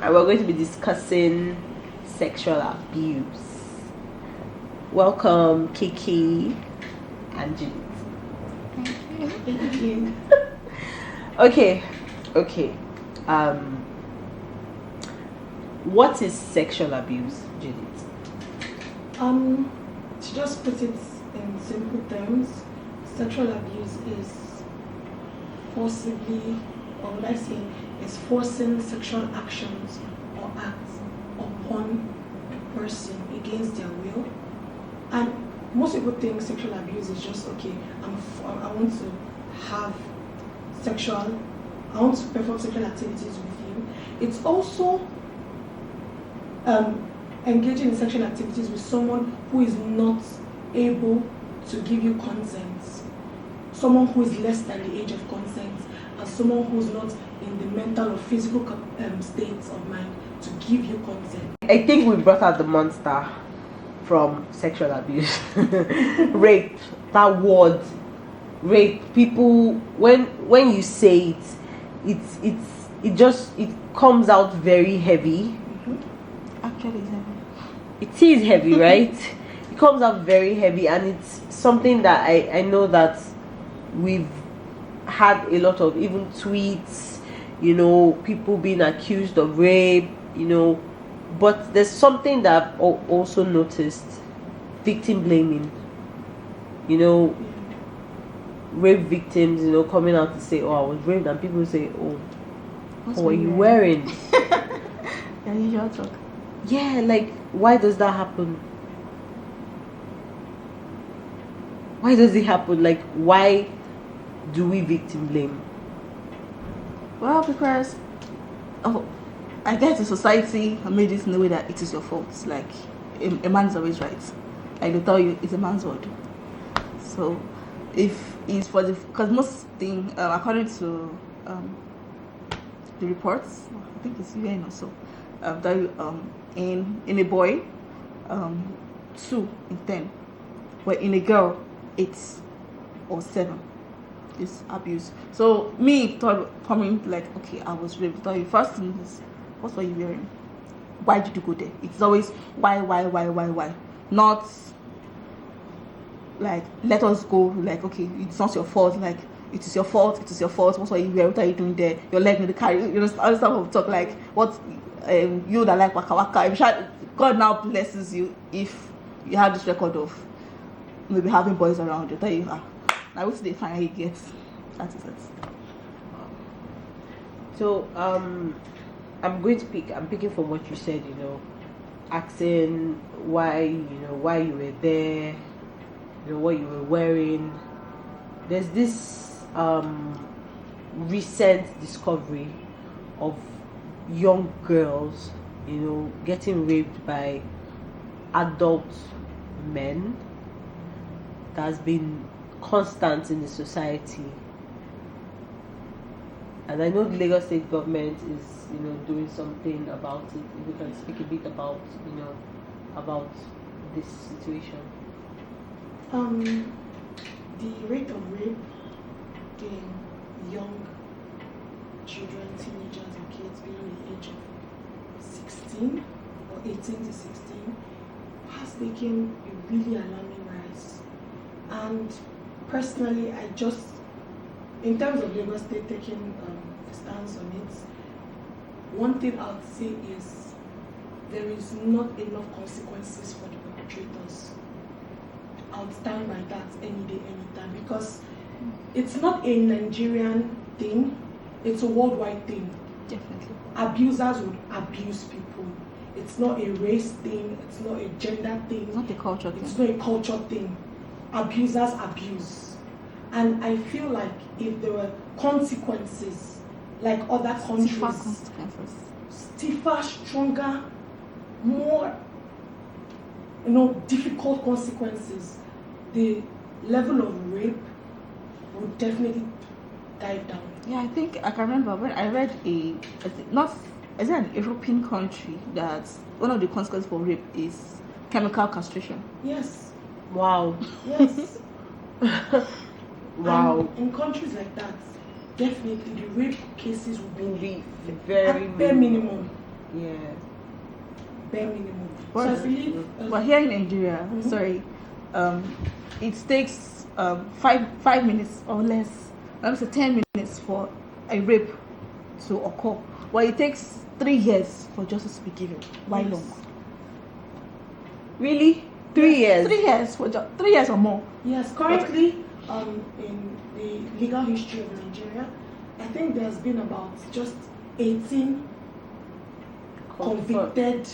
and we're going to be discussing sexual abuse. Welcome, Kiki and Judith. Thank you. Okay. What is sexual abuse, Judith? To just put it in simple terms, sexual abuse is forcibly, or would I say, is forcing sexual actions or acts upon a person against their will. And most people think sexual abuse is just, okay, I want to perform sexual activities with you. It's also engaging in sexual activities with someone who is not able to give you consent, someone who is less than the age of consent, and someone who is not in the mental or physical states of mind to give you consent. I think we brought out the monster from sexual abuse. Rape, that word, rape. People, when you say it comes out very heavy. Actually, it's heavy. It is heavy, right? It comes out very heavy, and it's something that I know that we've had a lot of, even tweets, people being accused of rape, but there's something that I've also noticed: victim blaming. Rape victims, coming out to say, "Oh, I was raped," and people say, "Oh, what are you wearing?" The usual talk. Yeah, like, why does that happen? Why does it happen? Like, why do we victim blame? Well, because I guess the society made it in a way that it is your fault. It's like a man's always right. Like, they'll tell you it's a man's word. So if it's because most thing according to the reports, I think it's UN or so, that in a boy 2 in 10, but in a girl 8 or 7 is abuse. So me coming like, okay, I was raped. So the first thing is, what were you wearing? Why did you go there? It's always why? Not like, let us go, like, okay, it's not your fault, like, it is your fault. What were you wearing? What are you doing there? Your leg in the car, all this type of talk, like, what you that like waka waka. God now blesses you if you have this record of maybe having boys around you. Tell you, now what's the finally get? That is it. So I'm picking from what you said, asking why you were there, what you were wearing. There's this recent discovery of young girls, getting raped by adult men. That's been constant in the society, and I know the Lagos State government is doing something about it. If we can speak a bit about about this situation. The rate of rape in young children, teenagers and kids below the age of 16 or 18 to 16 has taken a really alarming rise. And personally, in terms of Lagos State taking a stance on it, one thing I would say is there is not enough consequences for the perpetrators. I would stand by that any day, anytime, because it's not a Nigerian thing, it's a worldwide thing. Definitely. Abusers would abuse people. It's not a race thing, it's not a gender thing. It's not a culture thing. It's not a culture thing. Abusers abuse. And I feel like if there were consequences, like other countries, stiffer, stronger, more difficult consequences, the level of rape would definitely dive down. Yeah, I think I can remember when I read is it an European country that one of the consequences for rape is chemical castration. Yes. Wow. Yes. Wow. And in countries like that, definitely the rape cases will be Very at bare minimum. bare minimum. What? So I believe. But here in Nigeria, sorry, it takes 5 minutes or less, let me say 10 minutes for a rape to occur. But it takes 3 years for justice to be given. Why Yes. long? Really? 3 years? 3 years 3 years or more. Yes, currently, in the legal history of Nigeria, I think there's been about just 18 convicted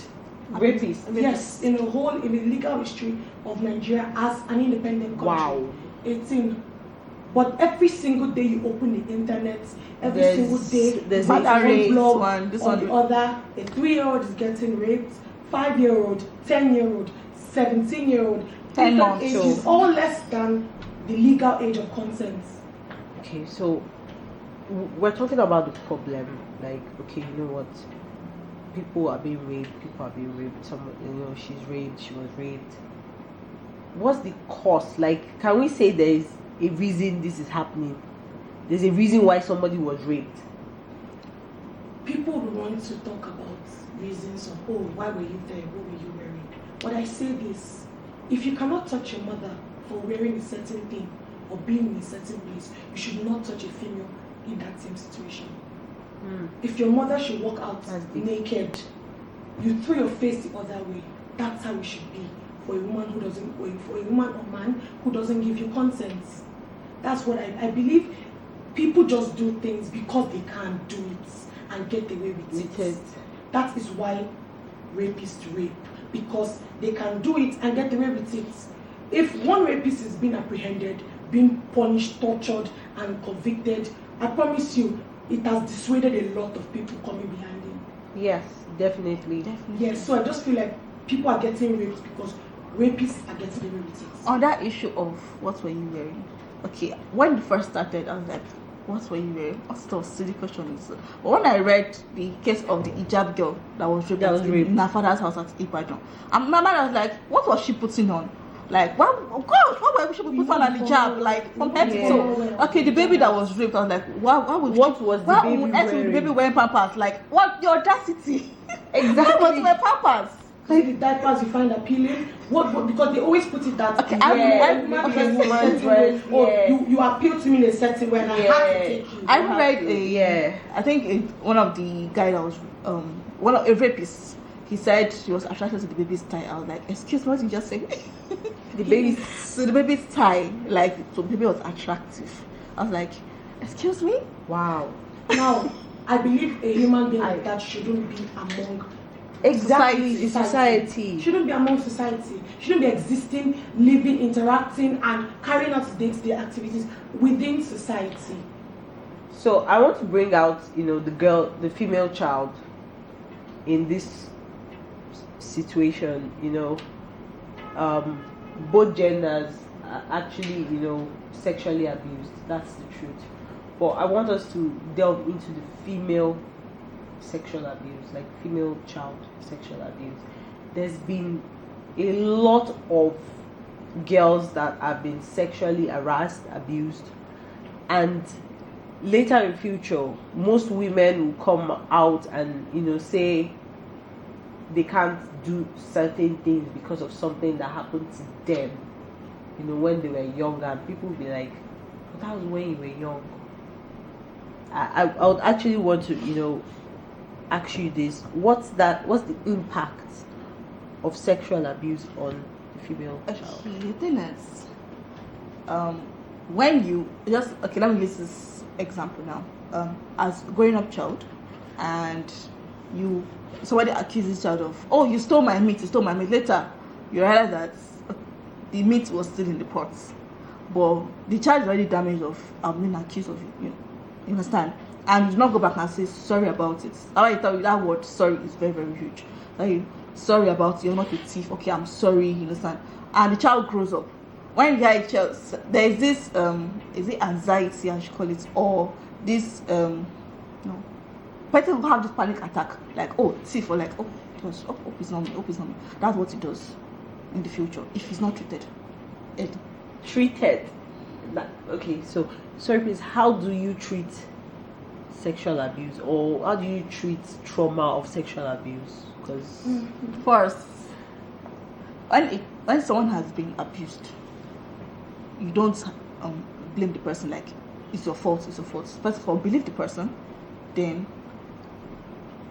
rapists. Yes, in the legal history of Nigeria as an independent country. Wow. 18. But every single day you open the internet, every There's- single day, there's one a- blog one, this or one. the other, a 3-year-old is getting raped, 5-year-old, 10-year-old, 17-year-old, 10 different months. ages, So- all less than the legal age of consent. Okay, so we're talking about the problem. Like, okay, you know what? People are being raped. Someone, she's raped. She was raped. What's the cost? Like, can we say there is a reason this is happening? There's a reason why somebody was raped. People would want to talk about reasons of, oh, why were you there? What were you wearing? But I say this, if you cannot touch your mother for wearing a certain thing or being in a certain place, you should not touch a female in that same situation. If your mother should walk out That's deep. naked, you throw your face the other way. That's how it should be for a woman who doesn't, for a woman or man who doesn't give you consent. That's what I believe. People just do things because they can do it and get away with it. That is why rapists rape, because they can do it and get away with it. If one rapist is being apprehended, being punished, tortured, and convicted, I promise you, it has dissuaded a lot of people coming behind him. Yes, definitely. Yes, so I just feel like people are getting raped because rapists are getting away with it. On that issue of what were you wearing? Okay, when it first started, I was like, what were you wearing? What silly question is? But when I read the case of the hijab girl that was raped in her father's house at Ibadan, and my mind was like, what was she putting on? Like, what were she putting on a hijab? Like, compared to okay, the baby that was raped, I was like, why would the baby wearing pampers? Like, what the audacity? Exactly. Why was wearing pampers? See the diapers you find appealing? What because they always put it that Okay, you appeal to me in a certain way and I have to take you. I read I think one of the guy that was one of a rapist. He said he was attracted to the baby's tie. I was like, excuse me, what did you just say? The baby's tie, like, so the baby was attractive. I was like, excuse me? Wow. Now, I believe a human being like that shouldn't be among society. Shouldn't be among society. Shouldn't be existing, living, interacting, and carrying out day-to-day activities within society. So I want to bring out, the female child in this situation. Both genders are actually, sexually abused. That's the truth. But I want us to delve into the female sexual abuse, like female child sexual abuse. There's been a lot of girls that have been sexually harassed, abused, and later in future, most women will come out and say they can't do certain things because of something that happened to them, when they were younger, and people will be like, but that was when you were young. I would actually want to, ask you this: what's the impact of sexual abuse on the female child? The thing is, when you let me use this example now. As growing up child, and somebody accuses child of, oh, you stole my meat. Later, you realize that the meat was still in the pot, but the child is already damaged of being accused of it. You understand? And you do not go back and say sorry about it. I tell you that word sorry is very, very huge. Like, sorry about it, you're not a thief. Okay, I'm sorry. You understand? And the child grows up. When you get a child, there is this is it anxiety, I should call it, or this person will have this panic attack, like, oh, thief, or like, oh gosh, hope it's not me. That's what it does in the future if it's not treated. Treated. Okay, so sorry please, how do you treat sexual abuse, or how do you treat trauma of sexual abuse? Because First, when someone has been abused, you don't blame the person like it's your fault. First of all, believe the person, then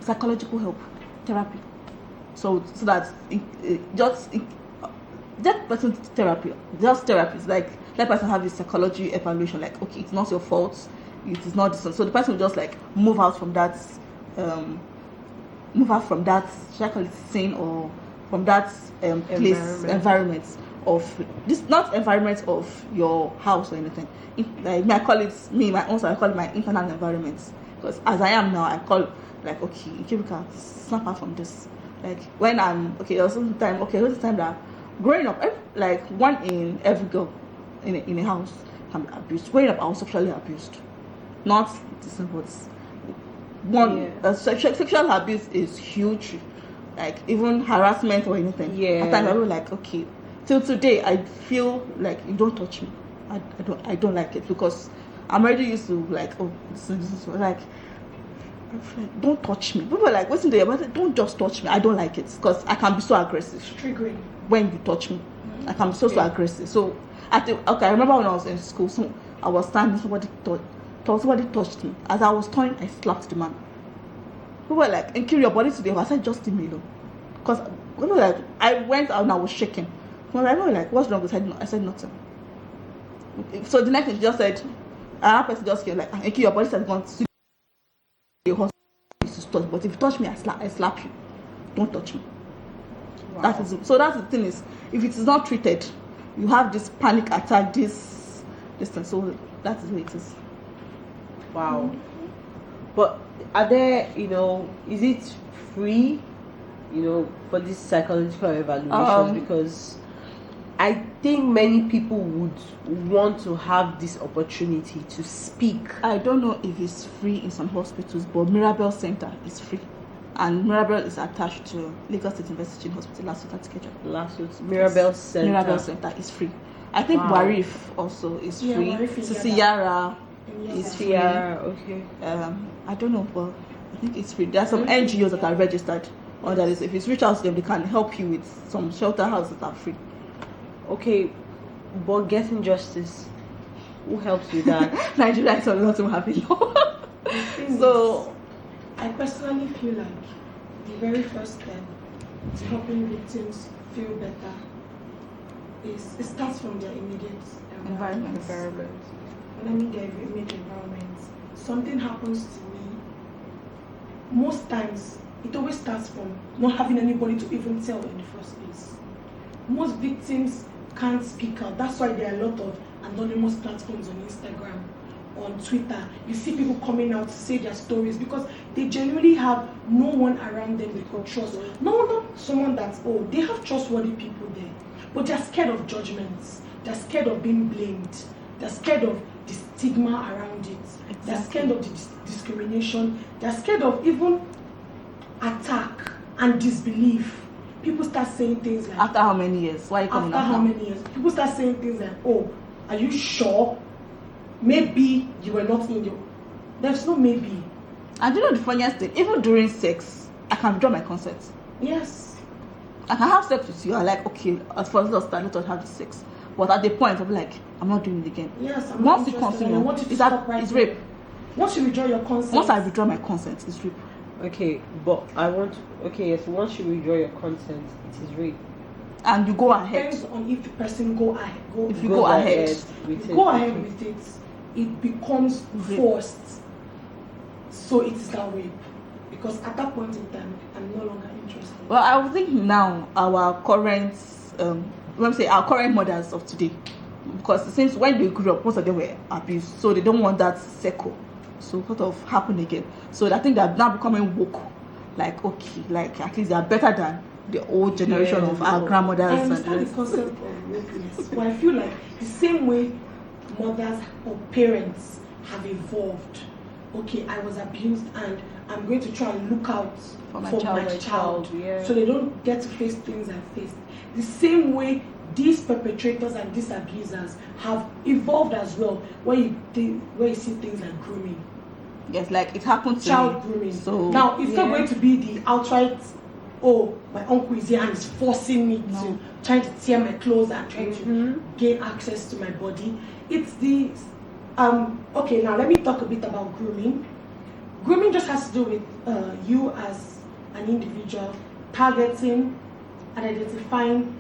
psychological help, therapy. So that that person therapy, just therapy. Like that person have a psychology evaluation. Like, okay, it's not your fault. It is not this one. So the person will just like move out from that. Should I call it sin, or from that place environment of this, not environment of your house or anything. Like I call it my internal environment, because as I am now, I call like, okay, Kibika, snap out from this. Like when I'm okay, there was some time that growing up, like one in every girl in a house can be abused. Growing up, I was sexually abused. Not the same, but sexual abuse is huge. Like even harassment or anything. Yeah. At times I was like, okay, till today I feel like you don't touch me. I don't like it, because I'm already used to like, oh, this is like, don't touch me. People are like, what's in there? Don't just touch me. I don't like it, because I can be so aggressive. Triggering. When you touch me, I can be so aggressive. So I remember when I was in school, so I was standing, somebody touched me. As I was turning, I slapped the man. People were like, "Include your body today." I said, "Just leave me alone," because like I went out and I was shaking. When I was like, "What's wrong?" I said nothing. So the next thing she just said, another person just came like, "Include your body has gone to the hospital, but if you touch me, I slap you. Don't touch me." Wow. That's the thing is, if it is not treated, you have this panic attack, this thing. So that is what it is. Wow. But are there, is it free, for this psychological evaluation? Because I think many people would want to have this opportunity to speak. I don't know if it's free in some hospitals, but Mirabel Center is free. And Mirabel is attached to Lagos State University Hospital, Mirabel Center. Mirabel Center is free. I think Warif also is free. Sisiyara is free. Okay. I don't know, but I think it's free. There are some NGOs that are registered under this. If you reach out to them, they can help you with some shelter houses that are free. Okay, but getting justice, who helps with that? Nigeria is not so happy now. So I personally feel like the very first step to helping victims feel better is it starts from their immediate environment. When I mean their immediate environment, something happens to me. Most times, it always starts from not having anybody to even tell in the first place. Most victims can't speak out. That's why there are a lot of anonymous platforms on Instagram, on Twitter. You see people coming out to say their stories because they genuinely have no one around them they can trust. Not someone that's, they have trustworthy people there, but they're scared of judgments. They're scared of being blamed. They're scared of the stigma around it. Exactly. They're scared of the discrimination. They're scared of even attack and disbelief. People start saying things like, after how many years? Why are you coming after how many years? People start saying things like, are you sure? Maybe you were not in your... There's no maybe. And you know the funniest thing? Even during sex, I can withdraw my consent. Yes. I can have sex with you. I'm like, okay, as far as let us have the sex. But at the point, I'm like, I'm not doing it again. Yes, once you continue, it's rape. Once you withdraw your consent. Once I withdraw my consent, it's rape. Okay, but yes, once you withdraw your consent, it is rape. And you go ahead. Depends on if the person go ahead with it, it becomes forced. So it is that rape. Because at that point in time, I'm no longer interested. Well, I would think now our current mothers of today, because since when they grew up, most of them were abused, so they don't want that cycle so sort of happen again. So I think they're now becoming woke. Like, okay, like at least they are better than the old generation of our grandmothers. I understand the concept of wokeness, but I feel like the same way mothers or parents have evolved. Okay, I was abused and I'm going to try and look out for my child. Yeah. So they don't get to face things I faced. The same way these perpetrators and these abusers have evolved as well, where you see things like grooming. Yes, like it happened to child me. grooming. So Now it's not Yeah. going to be the outright, oh, my uncle is here and is forcing me No. to trying to tear my clothes and trying to Mhm. gain access to my body. It's the okay, now let me talk a bit about grooming. Grooming just has to do with you as an individual targeting and identifying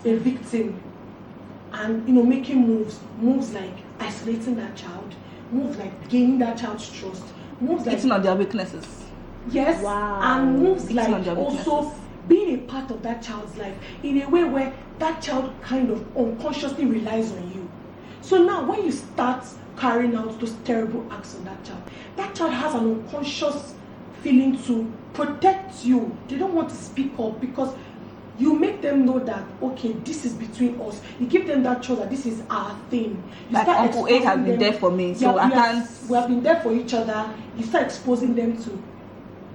a victim, and making moves like isolating that child, moves like gaining that child's trust, moves like eating on their weaknesses. yes, Wow. and moves Eating like on their also weaknesses. being a part of that child's life in a way where that child kind of unconsciously relies on you. So now when you start carrying out those terrible acts on that child has an unconscious feeling to protect you. They don't want to speak up because you make them know that, okay, this is between us. You give them that choice that this is our thing. You Like start Uncle A has exposing been them. there for me, so I can't. We have been there for each other. You start exposing them to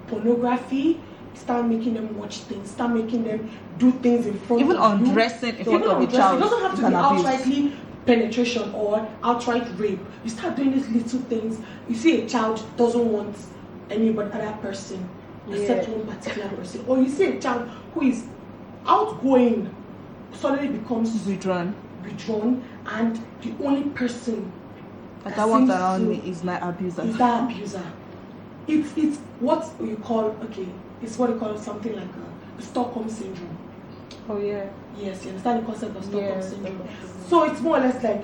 pornography. Start making them watch things. Start making them do things in front Even of you. undressing in front Even of a undressing. child It doesn't have is to an be abuse. outrightly penetration or outright rape. You start doing these little things. You see a child doesn't want anybody other person except one particular person, or you see a child who is outgoing suddenly becomes Withdrawn. and the only person Like I want seems around to- me is my abuser. is that abuser. It's what you call it's what you call something like a Stockholm syndrome. Oh yeah. Yes, you understand the concept of Stockholm Yes. syndrome. So it's more or less like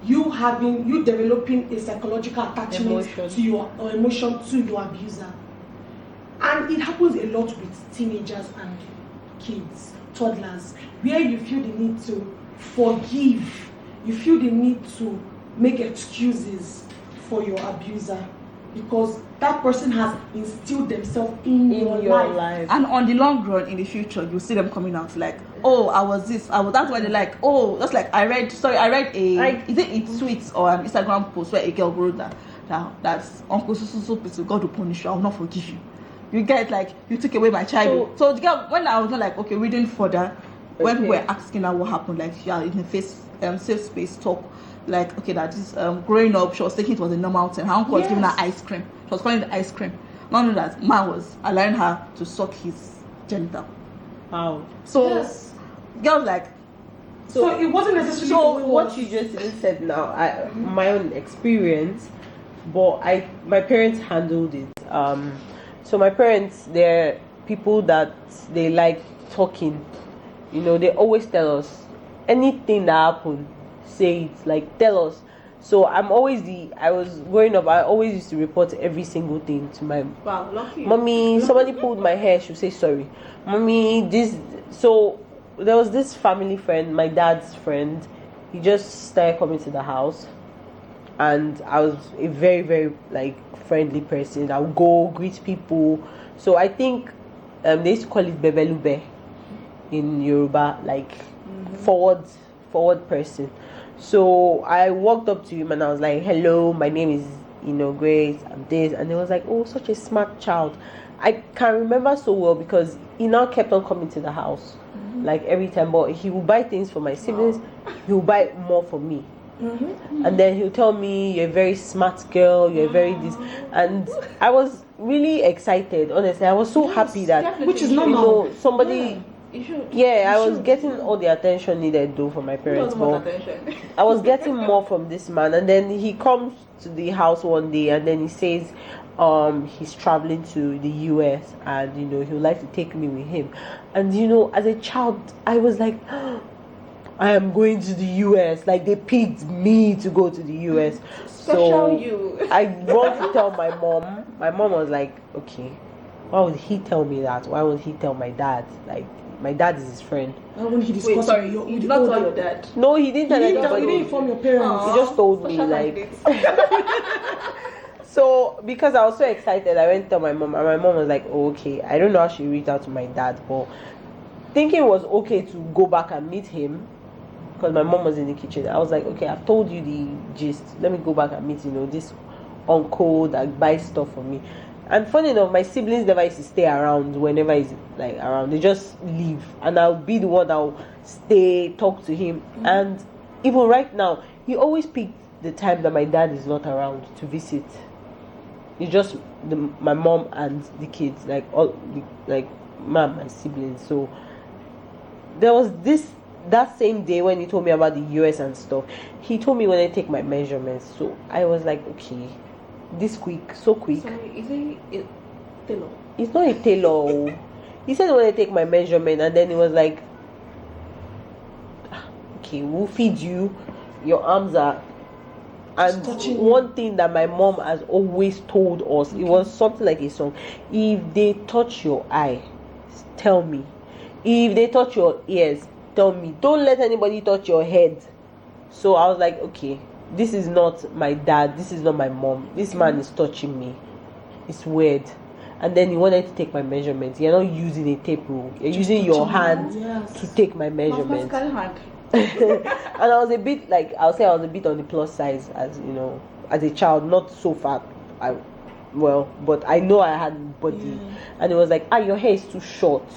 you developing a psychological attachment Emotion. to your emotion to your abuser. And it happens a lot with teenagers and kids, toddlers, where you feel the need to forgive, you feel the need to make excuses for your abuser because that person has instilled themselves in your life. And on the long run, in the future, you see them coming out like, oh, I was this, I was. That's why they're like, oh, that's like I read is it a tweet or an Instagram post where a girl wrote that's Uncle so God will punish you, I will not forgive you. You get like you took away my child. So the girl, when I was not like okay, reading further, when we were asking her what happened, like in a safe space talk, like okay, that is growing up, she was thinking it was a normal thing. Her uncle was giving her ice cream. She was calling it ice cream. Not knowing that man was allowing her to suck his genital. Wow. So Yes. girls like So it wasn't necessarily. So what you just even said now, my own experience, but my parents handled it. So my parents, they're people that they like talking. They always tell us anything that happened, say it, like tell us. So I was growing up, I always used to report every single thing to my lucky. mommy. Somebody pulled my hair, she'll say sorry. Mommy, this. So there was this family friend, my dad's friend. He just started coming to the house, and I was a very, very like friendly person. I would go greet people. So I think they used to call it bebelube in Yoruba, like forward person. So I walked up to him and I was like, hello, my name is Grace, I'm this, and he was like, oh, such a smart child. I can remember so well because he now kept on coming to the house like every time, but he will buy things for my siblings. He will buy more for me. And then he'll tell me, you're a very smart girl, you're very this, and I was really excited. Honestly, I was so happy that Which is normal. somebody I was getting all the attention needed though from my parents, but I was getting more from this man. And then he comes to the house one day and then he says he's traveling to the US and he would like to take me with him. And as a child I was like, I am going to the US. Like they picked me to go to the US. So I want to tell my mom. My mom was like, okay, why would he tell me that? Why would he tell my dad? Like my dad is his friend. Why wouldn't he discuss you did not tell your dad? No, he didn't tell You anybody. didn't inform your parents. He just told me like. So because I was so excited, I went to tell my mom, and my mom was like, oh, okay. I don't know how she reached out to my dad, but thinking it was okay to go back and meet him because my mom was in the kitchen. I was like, okay, I've told you the gist. Let me go back and meet this uncle that buys stuff for me. And funny enough, my siblings never used to stay around whenever he's like around. They just leave, and I'll be the one that'll stay, talk to him. And even right now, he always picked the time that my dad is not around to visit. It's just my mom and the kids, like like my siblings. So there was that same day when he told me about the US and stuff. He told me when I take my measurements. So I was like, okay, this quick, so quick. Sorry, is he a tailor? It's not a tailor. He said when I take my measurement, and then he was like, okay, we'll feed you. Your arms are. And one thing that my mom has always told us, it was something like a song. If they touch your eye, tell me. If they touch your ears, tell me. Don't let anybody touch your head. So I was like, okay, this is not my dad. This is not my mom. This man is touching me. It's weird. And then he wanted to take my measurements. You're not using a tape rule. You're using your hand to take my measurements. And I was a bit like, I'll say I was a bit on the plus size, as you know, as a child, not so fat. But I know I had body. And it was like, your hair is too short.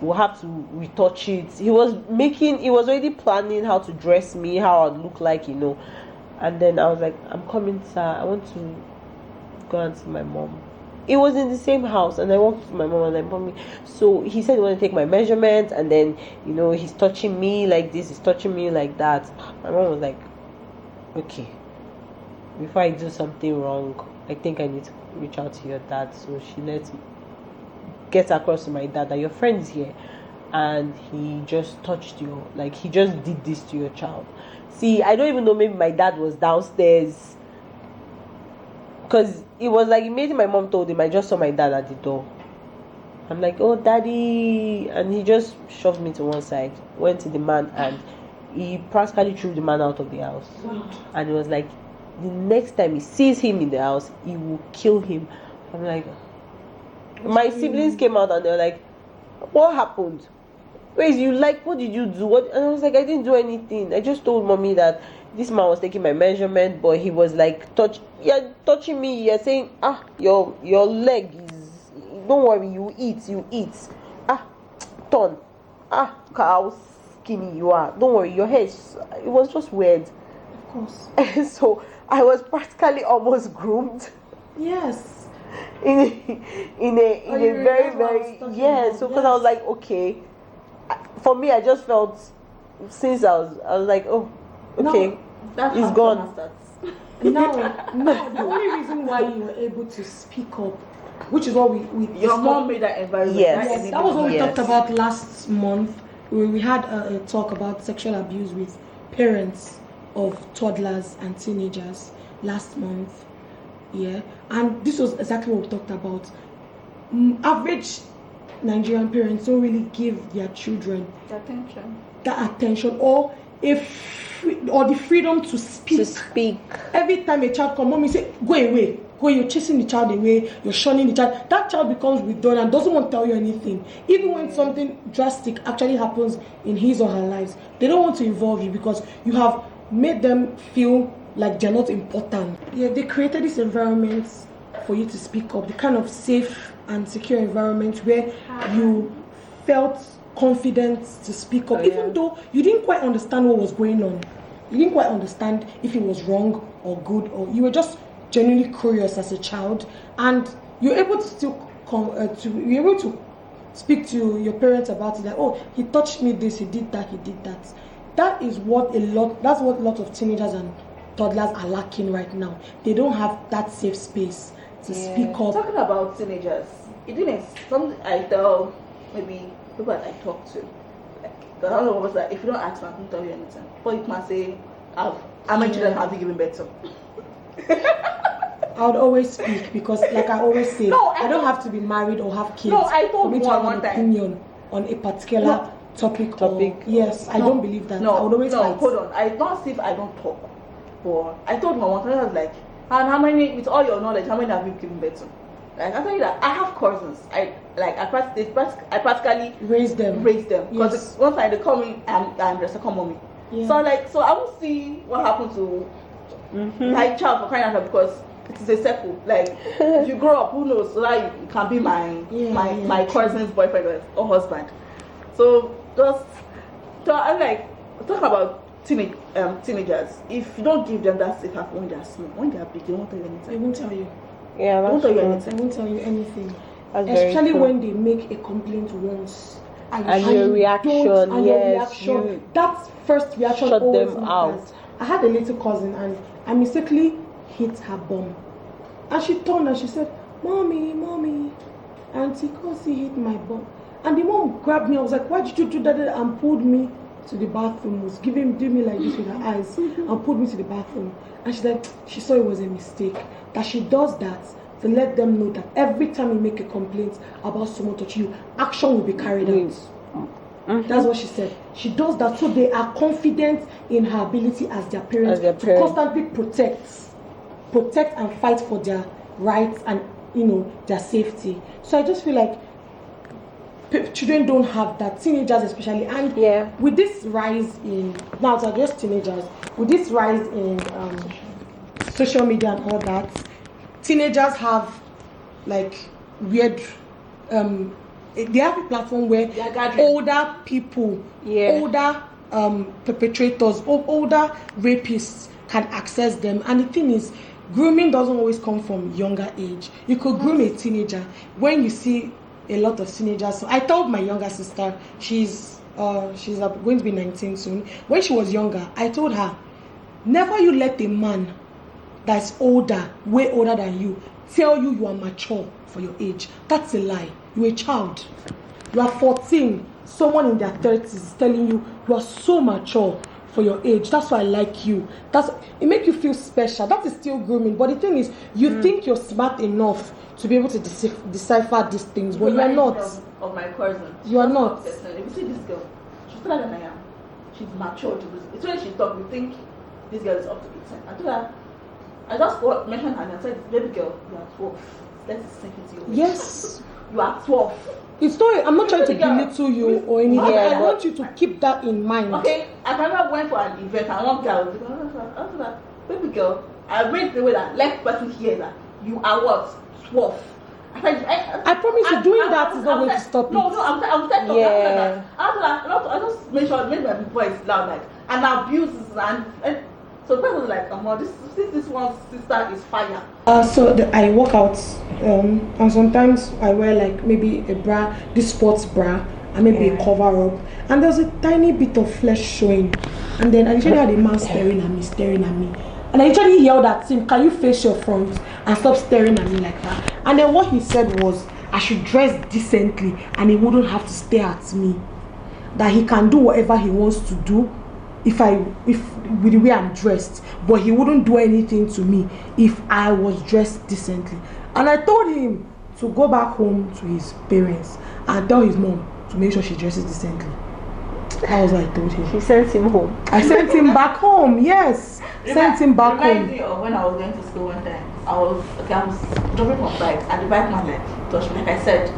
We'll have to retouch it. He was already planning how to dress me, how I'd look like, And then I was like, I'm coming, sir. I want to go and see my mom. It was in the same house, and I walked to my mom and I mommy. So he said he wanted to take my measurements, and then he's touching me like this, he's touching me like that. My mom was like, okay, before I do something wrong, I think I need to reach out to your dad. So she get across to my dad that your friend is here, and he just touched you, like he just did this to your child. See, I don't even know, maybe my dad was downstairs, because it was like immediately my mom told him, I just saw my dad at the door. I'm like, oh daddy, and he just shoved me to one side, went to the man, and he practically threw the man out of the house. And it was like, the next time he sees him in the house, he will kill him. I'm like, my siblings came out and they were like, what happened? What did you do? And I was like, I didn't do anything. I just told mommy that this man was taking my measurement, but he was like touching me. You're saying, your leg is, don't worry, you eat. Turn. Look how skinny you are. Don't worry, your hair is, it was just weird. Of course. So I was practically almost groomed. Yes. In a very, very, so because I was like, okay, for me, I just felt, since I was like, oh, okay, it's gone. No, the only reason why you were able to speak up, which is what your mom made that environment. Yes, that was what we talked about last month. We had a talk about sexual abuse with parents of toddlers and teenagers last month. Yeah, and this was exactly what we talked about. Average Nigerian parents don't really give their children that attention or the freedom to speak. Every time a child comes, mommy say, go away, you're chasing the child away, you're shunning the child. That child becomes withdrawn and doesn't want to tell you anything. Even when something drastic actually happens in his or her lives, they don't want to involve you because you have made them feel like they're not important. Yeah, they created this environment for you to speak up, the kind of safe and secure environment where you felt confident to speak up, even though you didn't quite understand what was going on. You didn't quite understand if it was wrong or good, or you were just genuinely curious as a child, and you're able to still you're able to speak to your parents about it. Like, oh, he touched me this, he did that. That's what a lot of teenagers and toddlers are lacking right now. They don't have that safe space to speak up. Talking about teenagers, something I tell maybe people that I talk to, like, the other one was like, if you don't ask me, I can't tell you anything. But you can say, how many children have you given birth to? I would always speak because, like I always say, I don't have to be married or have kids for me to have an opinion on a particular topic. Yes, I don't believe that. I would always fight. Hold on. I don't see if I don't talk. But I told my one time, I was like, and how many, with all your knowledge, how many have you given birth to? Like, I tell you that I have cousins. I practically raise them. Because one time they call me, I'm the second mommy. Yeah. So I will see what happened to my child for crying out loud, because it is a circle. Like, if you grow up, who knows? So that you can be my cousin's boyfriend or husband. So I'm like, talk about teenagers. If you don't give them that safe haven when they are small, when they are big, they won't tell you anything. They won't tell you. Yeah, I won't that's tell you true. I anything. won't tell you anything. That's very Especially true. when they make a complaint once. And you your don't- reaction, and your yes, reaction. you That first reaction shut always them matters. out. I had a little cousin and I mistakenly hit her bum. And she turned and she said, Mommy, Mommy, Auntie Kosi hit my bum. And the mom grabbed me. I was like, why did you do that? And pulled me to the bathroom. Was giving me like this with her eyes and pulled me to the bathroom. And she said she saw it was a mistake. That she does that to let them know that every time you make a complaint about someone touching you, action will be carried out. That's what she said. She does that so they are confident in her ability as their parents to constantly protect and fight for their rights and their safety. So I just feel like children don't have that, teenagers especially, and with this rise in now they're just teenagers, with this rise in social media and all that, teenagers have like weird they have a platform where older people, older perpetrators, older rapists can access them. And the thing is, grooming doesn't always come from younger age. You could groom a teenager. When you see a lot of teenagers, so I told my younger sister, she's going to be 19 soon. When she was younger, I told her, never you let a man that's older, way older than you, tell you are mature for your age. That's a lie. You're a child. You are 14. Someone in their 30s is telling you are so mature for your age. That's why I like you. It makes you feel special. That is still grooming. But the thing is, you think you're smart enough to be able to decipher these things, but you are not. Of my cousin. You are not. If you see this girl, she's taller than I am. She's mature to this. It's when she talks, we think this girl is up to 18. I told her, I just mentioned her and I said, baby girl, you are 12. Let's sink into your age. Yes. You are 12. It's not. I'm not trying to belittle you or anything. I want you to keep that in mind. Okay, I remember went for an event and one girl was like, baby girl, I made the way that let person hear that you are what? 12. I promise you, doing that is not going to stop it. No, I'm saying that. I just made my voice loud, like, and abuses and so the person was like, this one's sister is fire. I work out, and sometimes I wear like maybe a bra, this sports bra, and maybe a cover up, and there's a tiny bit of flesh showing, and then I usually had a man staring at me, and I usually yelled at him, can you face your front and stop staring at me like that? And then what he said was I should dress decently and he wouldn't have to stare at me, that he can do whatever he wants to do if with the way I'm dressed, but he wouldn't do anything to me if I was dressed decently. And I told him to go back home to his parents and tell his mom to make sure she dresses decently. That was what I told him. She sent him home. I sent him back home. Yes, sent him back home. Me of when I was going to school one time, I was dropping my bike and the bike man like touched me. Like I said,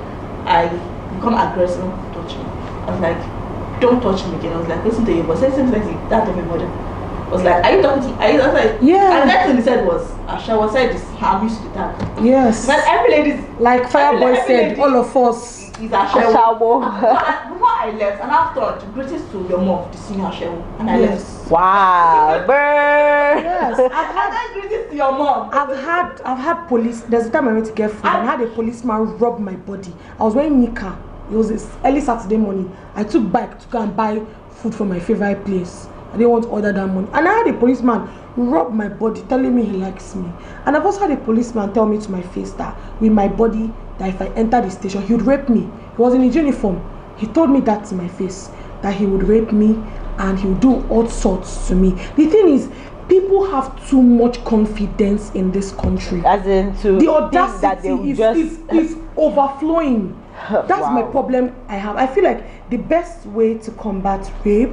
I become aggressive, touch me. I was like, don't touch me again. I was like, listen to you, but say something like that to everybody. I was like, are you talking to me? Are you? I was like, yeah. And the next thing he said was, Asha said this, I'm used to that. Yes. But every lady, like Fireboy said, all of us. Is Asha. Before I left, and after greetings to your mom, the senior Asha, and I left. Wow, burn. Yes, I've had greetings to your mom. I've had police. There's a time I went to get food and I had a policeman rob my body. I was wearing Nika. It was early Saturday morning. I took bike to go and buy food from my favorite place. I didn't want to order that money. And I had a policeman rob my body, telling me he likes me. And I've also had a policeman tell me to my face that with my body, that if I enter the station, he would rape me. He was in his uniform. He told me that to my face, that he would rape me and he would do all sorts to me. The thing is, people have too much confidence in this country. As in to the audacity that they is overflowing. That's my problem I have. I feel like the best way to combat rape,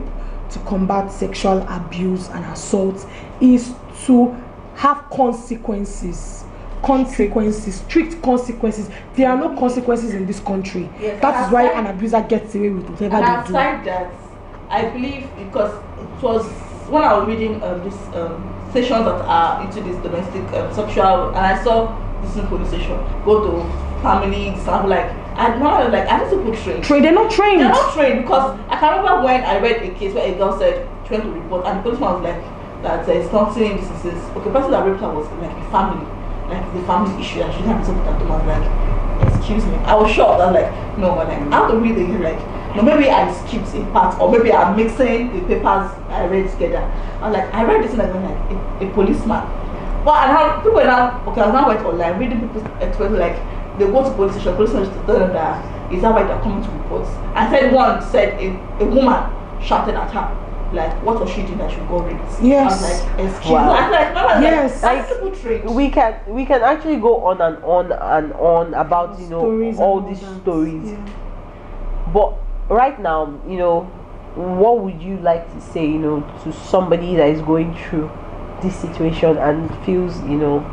to combat sexual abuse and assault is to have consequences, strict consequences. There are no consequences in this country. Yes, that is why an abuser gets away with whatever they do. Aside that, I believe because it was when I was reading this stations that are into this domestic sexual, and I saw this police station go to family, example, like I need to put trained. They're not trained. They're not trained because I can remember when I read a case where a girl said she went to report and the policeman was like that there is nothing. This is okay. The person that raped her was like a family. like the family issue, and she didn't have to talk to them. I was like, excuse me. I was shocked. I was like, no, but like, I have to read it. Like, no, maybe I skipped a part, or maybe I'm mixing the papers I read together. I was like, I read this and I was like, a policeman. Well, and how people now, okay, I now went online reading people's experience, like they go to police station to tell them that is that why they're coming to reports. I said one said a woman shouted at her. Like, what was she doing that she got raped? Yes. I was like, excuse me. Wow. I was like, no, I was Yes. like, people trained. We can actually go on and on and on about, you know, Stories all and these that. stories. Yeah. But right now, you know, what would you like to say, you know, to somebody that is going through this situation and feels, you know,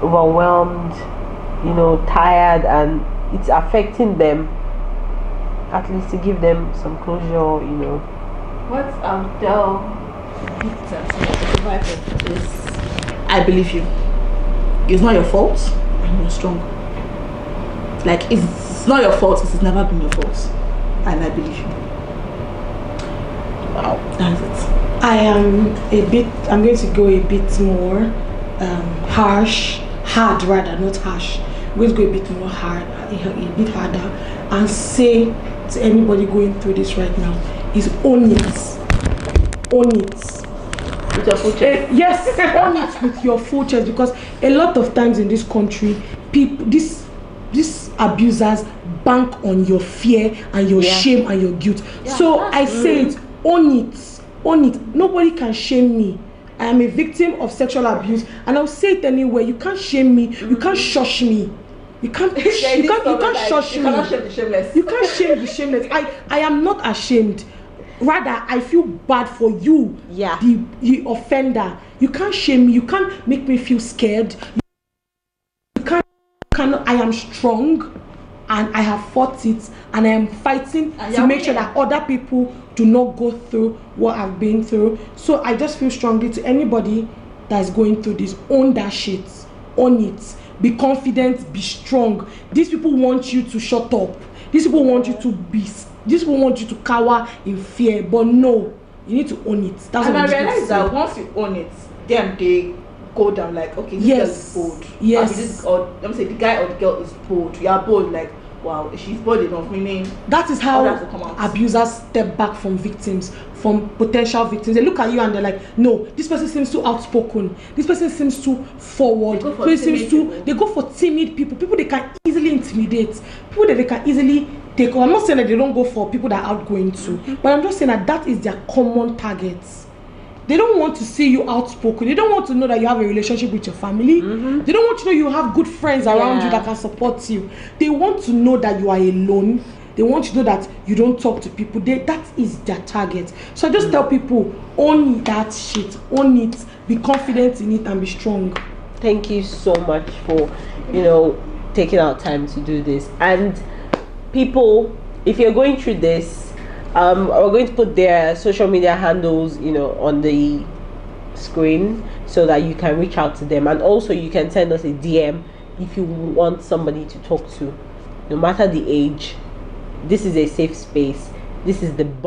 overwhelmed, you know, tired, and it's affecting them? At least to give them some closure, you know. What I'll tell victims or survivors is, I believe you. It's not your fault, and you're strong. Like, it's not your fault, it's never been your fault, and I believe you. Wow, that's it. I'm going to go a bit more hard rather, not harsh. I'm going to go a bit more hard, a bit harder, and say to anybody going through this right now is own it. Own it. With your full chest. Yes, own it with your full chest, because a lot of times in this country, people, these abusers bank on your fear and your shame and your guilt. So I say it, own it. Own it. Nobody can shame me. I am a victim of sexual abuse, and I'll say it anywhere. You can't shame me. You can't shush me. You can't shush me. You cannot shame the shameless. You can't shame the shameless. I am not ashamed. Rather, I feel bad for you, the offender. You can't shame me. You can't make me feel scared. You cannot. I am strong, and I have fought it, and I am fighting to make sure that other people do not go through what I've been through. So I just feel strongly to anybody that is going through this: own that shit. Own it. Be confident, be strong. These people want you to shut up. These people want you to these people want you to cower in fear. But no, you need to own it. That's and what I realize that once you own it, then they go down like, okay, this girl is bold. Yes. Or let me say the guy or the girl is bold. You are bold, like, wow, she's bold enough, meaning that is how others will come out. abusers step back from victims, from potential victims. They look at you and they're like, no, this person seems too outspoken, this person seems too forward, they go for timid people they can easily intimidate, people that they can easily take over. I'm not saying that they don't go for people that are outgoing too, but I'm just saying that is their common targets. They don't want to see you outspoken. They don't want to know that you have a relationship with your family. They don't want to know you have good friends around you that can support you. They want to know that you are alone. They want to know that you don't talk to people. That is their target. So I just tell people, own that shit. Own it. Be confident in it and be strong. Thank you so much for, you know, taking our time to do this. And people, if you're going through this, we're going to put their social media handles, you know, on the screen so that you can reach out to them, and also you can send us a DM if you want somebody to talk to, no matter the age. This is a safe space. This is the